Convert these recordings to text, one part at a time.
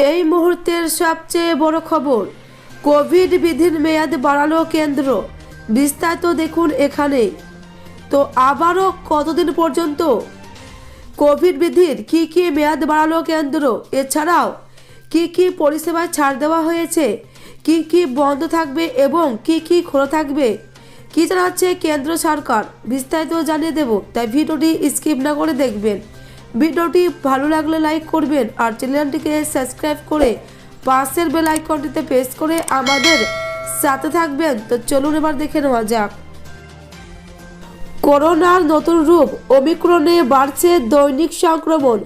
এই মুহূর্তের সবচেয়ে বড় খবর, কোভিড বিধির মেয়াদ বাড়ালো কেন্দ্র। বিস্তারিত দেখুন এখানে। তো আবারও কতদিন পর্যন্ত কোভিড বিধির কি মেয়াদ বাড়ালো কেন্দ্র, এছাড়াও কি পরিষেবায় ছাড় দেওয়া হয়েছে, কি বন্ধ থাকবে এবং কি খোলা থাকবে, কি জানাচ্ছে কেন্দ্র সরকার, বিস্তারিত জানিয়ে দেব। তাই ভিডিওটি স্কিপ না করে দেখবেন। ভিডিওটি ভালো লাগলে লাইক করবেন আর চ্যানেলটিকে সাবস্ক্রাইব করে পাশের বেল আইকনটিতে প্রেস করে আমাদের সাথে থাকবেন। তো চলুন এবার দেখে নেওয়া যাক। করোনার নতুন রূপ ওমিক্রনে বাড়ছে দৈনিক সংক্রমণ।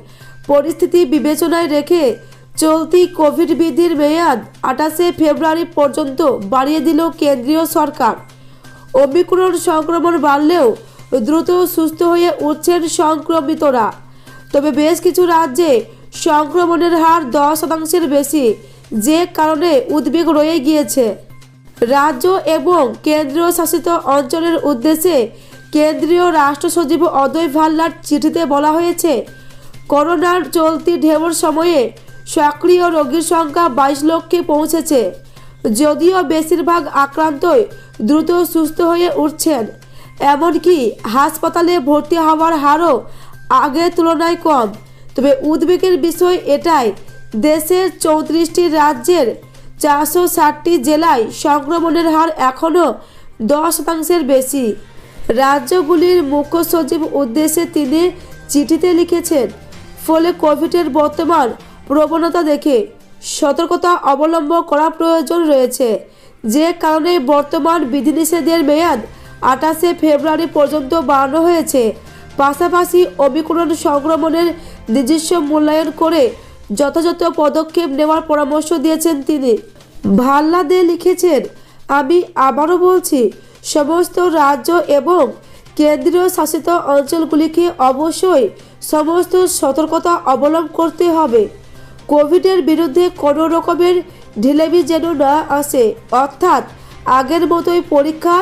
পরিস্থিতি বিবেচনায় রেখে চলতি কোভিড বিধির মেয়াদ 28শে ফেব্রুয়ারি পর্যন্ত বাড়িয়ে দিল কেন্দ্রীয় সরকার। ওমিক্রন সংক্রমণ বাড়লেও দ্রুত সুস্থ হয়ে উঠছেন সংক্রমিতরা। তবে বেশ কিছু রাজ্যে সংক্রমণের হার 10%-এর বেশি, যে কারণে উদ্বেগ রয়ে গিয়েছে। রাজ্য এবং কেন্দ্রীয় শাসিত অঞ্চলের উদ্দেশ্যে কেন্দ্রীয় রাষ্ট্র সচিব অজয় ভাল্লার চিঠিতে বলা হয়েছে, করোনার চলতি ঢেউর সময়ে সক্রিয় রোগীর সংখ্যা 22 লক্ষে পৌঁছেছে। যদিও বেশিরভাগ আক্রান্তই দ্রুত সুস্থ হয়ে উঠছেন, এমনকি হাসপাতালে ভর্তি হওয়ার হারও আগের তুলনায় কম। তবে উদ্বেগের বিষয় এটাই, দেশের 34টি রাজ্যের 460টি জেলায় সংক্রমণের হার এখনও 10%-এর বেশি। রাজ্যগুলির মুখ্য সচিব উদ্দেশ্যে তিনি চিঠিতে লিখেছেন, ফলে কোভিডের বর্তমান প্রবণতা দেখে সতর্কতা অবলম্বন করা প্রয়োজন রয়েছে, যে কারণে বর্তমান বিধিনিষেধের মেয়াদ 28শে ফেব্রুয়ারি পর্যন্ত বাড়ানো হয়েছে। পাশাপাশি ওমিক্রন সংক্রমণের নিজস্ব মূল্যায়ন করে যথাযথ পদক্ষেপ নেওয়ার পরামর্শ দিয়েছেন তিনি। ভাল্লাদে লিখেছেন, আমি আবারও বলছি, সমস্ত রাজ্য এবং কেন্দ্রীয় শাসিত অঞ্চলগুলিকে অবশ্যই সমস্ত সতর্কতা অবলম্বন করতে হবে। কোভিডের বিরুদ্ধে কোনো রকমের ঢিলেমি যেন না আসে, অর্থাৎ আগের মতোই পরীক্ষা,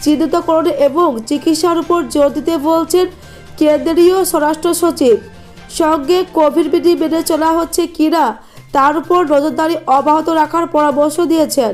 চিহ্নিতকরণ এবং চিকিৎসার উপর জোর দিতে বলছেন কেন্দ্রীয় স্বরাষ্ট্র সচিব। সঙ্গে কোভিড বিধি মেনে চলা হচ্ছে কিনা তার উপর নজরদারি অব্যাহত রাখার পরামর্শ দিয়েছেন।